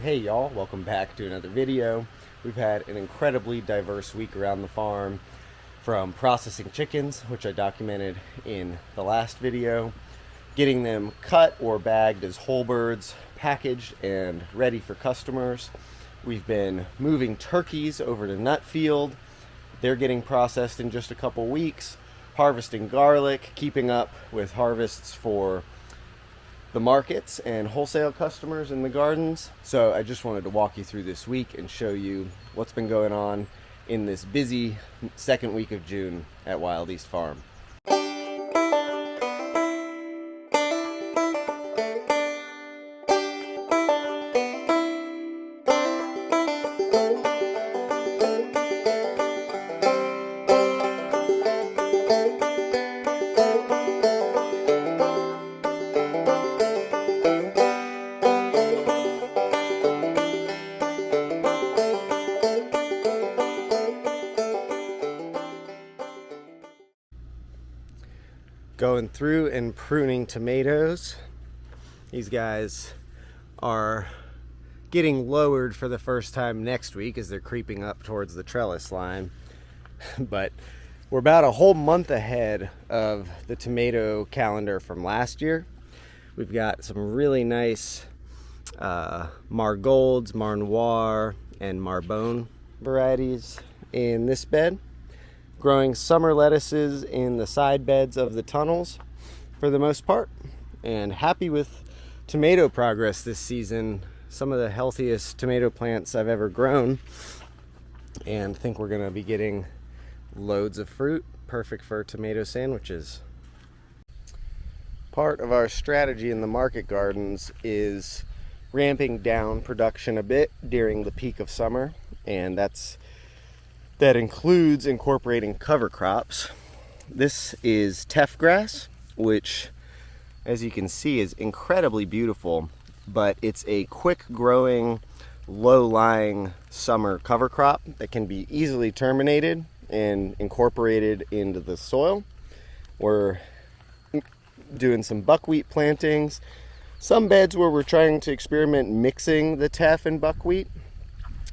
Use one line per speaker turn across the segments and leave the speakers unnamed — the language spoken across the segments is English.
Hey y'all, welcome back to another video. We've had an incredibly diverse week around the farm, from processing chickens, which I documented in the last video, getting them cut or bagged as whole birds, packaged and ready for customers. We've been moving turkeys over to Nutfield. They're getting processed in just a couple weeks, harvesting garlic, keeping up with harvests for the markets and wholesale customers in the gardens. So I just wanted to walk you through this week and show you what's been going on in this busy second week of June at Wild East Farm. Going through and pruning tomatoes. These guys are getting lowered for the first time next week as they're creeping up towards the trellis line. But we're about a whole month ahead of the tomato calendar from last year. We've got some really nice Margolds, Mar Noir, and Marbonne varieties in this bed. Growing summer lettuces in the side beds of the tunnels for the most part, and happy with tomato progress this season. Some of the healthiest tomato plants I've ever grown, and think we're going to be getting loads of fruit, perfect for tomato sandwiches. Part of our strategy in the market gardens is ramping down production a bit during the peak of summer, and that includes incorporating cover crops. This is teff grass, which, as you can see, is incredibly beautiful, but it's a quick growing, low-lying summer cover crop that can be easily terminated and incorporated into the soil. We're doing some buckwheat plantings, some beds where we're trying to experiment mixing the teff and buckwheat,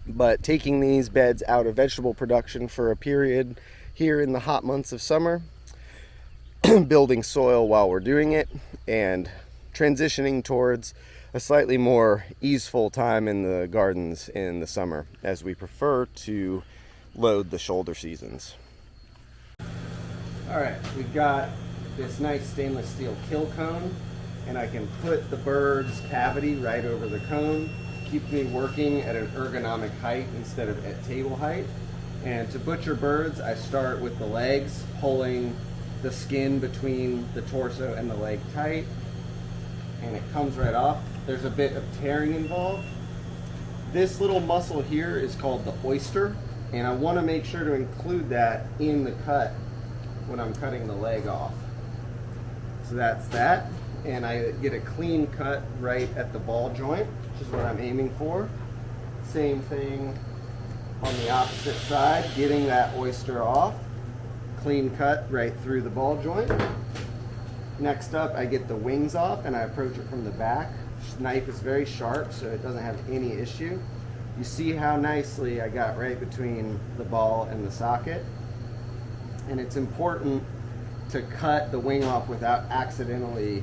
but taking these beds out of vegetable production for a period here in the hot months of summer, building soil while we're doing it, and transitioning towards a slightly more easeful time in the gardens in the summer, as we prefer to load the shoulder seasons. All right, we've got this nice stainless steel kill cone, and I can put the bird's cavity right over the cone. Keeps me working at an ergonomic height instead of at table height. And to butcher birds, I start with the legs, pulling the skin between the torso and the leg tight, and it comes right off. There's a bit of tearing involved. This little muscle here is called the oyster, and I want to make sure to include that in the cut when I'm cutting the leg off. So that's that, and I get a clean cut right at the ball joint, which is what I'm aiming for. Same thing on the opposite side, getting that oyster off. Clean cut right through the ball joint. Next up, I get the wings off and I approach it from the back. This knife is very sharp, so it doesn't have any issue. You see how nicely I got right between the ball and the socket. And it's important to cut the wing off without accidentally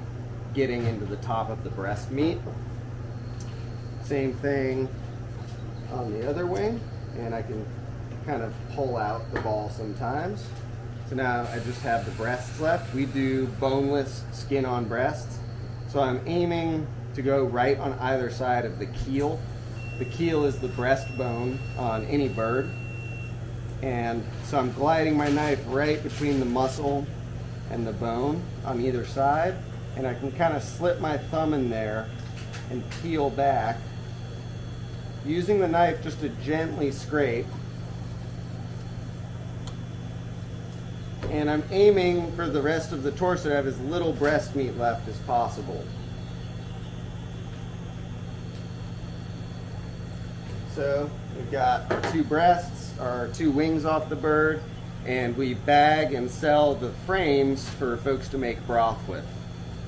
getting into the top of the breast meat. Same thing on the other wing, and I can kind of pull out the ball sometimes. So now I just have the breasts left. We do boneless skin on breasts. So I'm aiming to go right on either side of the keel. The keel is the breastbone on any bird. And so I'm gliding my knife right between the muscle and the bone on either side. And I can kind of slip my thumb in there and peel back, using the knife just to gently scrape. And I'm aiming for the rest of the torso to have as little breast meat left as possible. So we've got two breasts, or two wings off the bird, and we bag and sell the frames for folks to make broth with.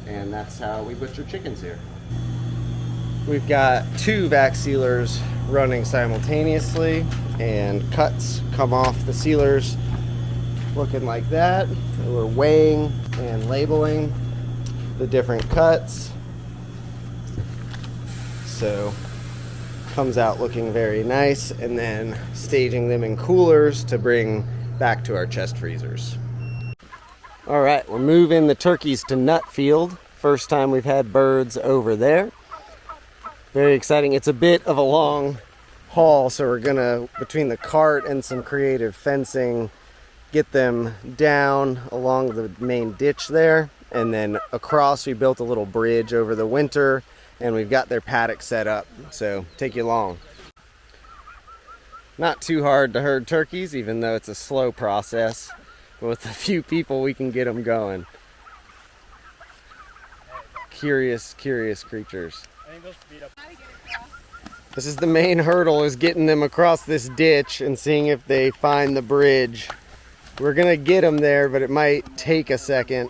And that's how we butcher chickens here. We've got 2 vac sealers running simultaneously, and cuts come off the sealers looking like that. We're weighing and labeling the different cuts. So comes out looking very nice, and then staging them in coolers to bring back to our chest freezers. All right, we're moving the turkeys to nut field. First time we've had birds over there. Very exciting. It's a bit of a long haul, so we're gonna, between the cart and some creative fencing, get them down along the main ditch there, and then across. We built a little bridge over the winter, and we've got their paddock set up, so take you along. Not too hard to herd turkeys, even though it's a slow process. But with a few people, we can get them going. Curious creatures. This is the main hurdle, is getting them across this ditch and seeing if they find the bridge. We're gonna get them there, but it might take a second.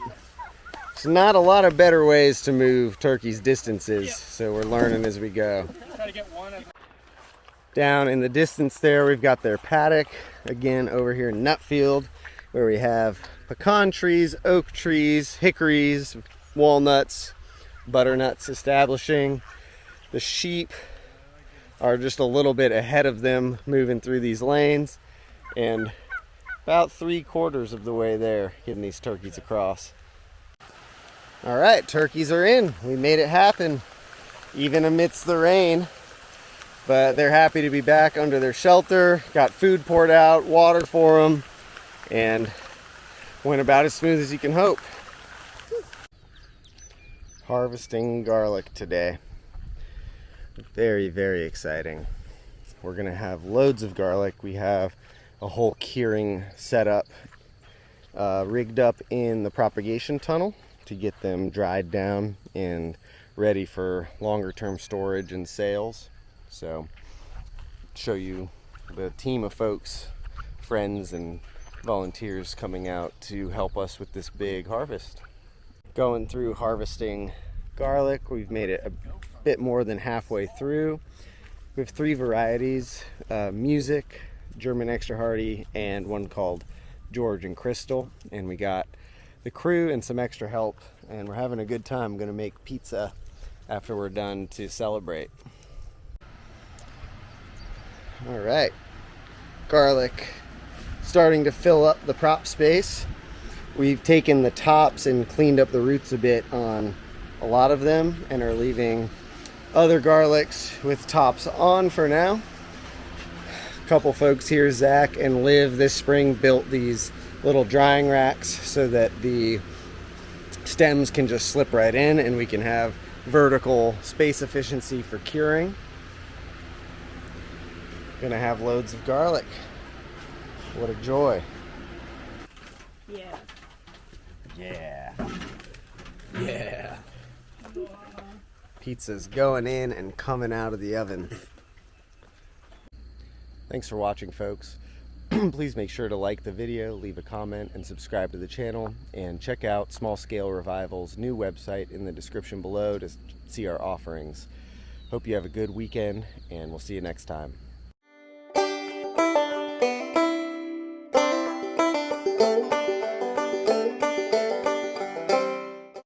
There's not a lot of better ways to move turkeys distances, so we're learning as we go. Down in the distance there, we've got their paddock. Again, over here in Nutfield, where we have pecan trees, oak trees, hickories, walnuts, butternuts establishing. The sheep are just a little bit ahead of them, moving through these lanes, and about 3/4 of the way there, getting these turkeys across. All right, turkeys are in. We made it happen, even amidst the rain. But they're happy to be back under their shelter. Got food poured out, water for them, and went about as smooth as you can hope. Harvesting garlic today. Very exciting. We're gonna have loads of garlic. We have a whole curing setup rigged up in the propagation tunnel to get them dried down and ready for longer term storage and sales. So show you the team of folks, friends and volunteers coming out to help us with this big harvest. Going through harvesting garlic, we've made it a bit more than halfway through. We have 3 varieties, Music, German Extra Hardy, and one called George and Crystal. And we got the crew and some extra help, and we're having a good time. I'm gonna make pizza after we're done to celebrate. All right, garlic starting to fill up the prop space. We've taken the tops and cleaned up the roots a bit on a lot of them, and are leaving other garlics with tops on for now. A couple folks here, Zach and Liv, this spring built these little drying racks so that the stems can just slip right in and we can have vertical space efficiency for curing. Gonna have loads of garlic. What a joy.
Yeah.
Yeah. Pizza's going in and coming out of the oven. Thanks for watching, folks. Please make sure to like the video, leave a comment, and subscribe to the channel. And check out Small Scale Revival's new website in the description below to see our offerings. Hope you have a good weekend, and we'll see you next time.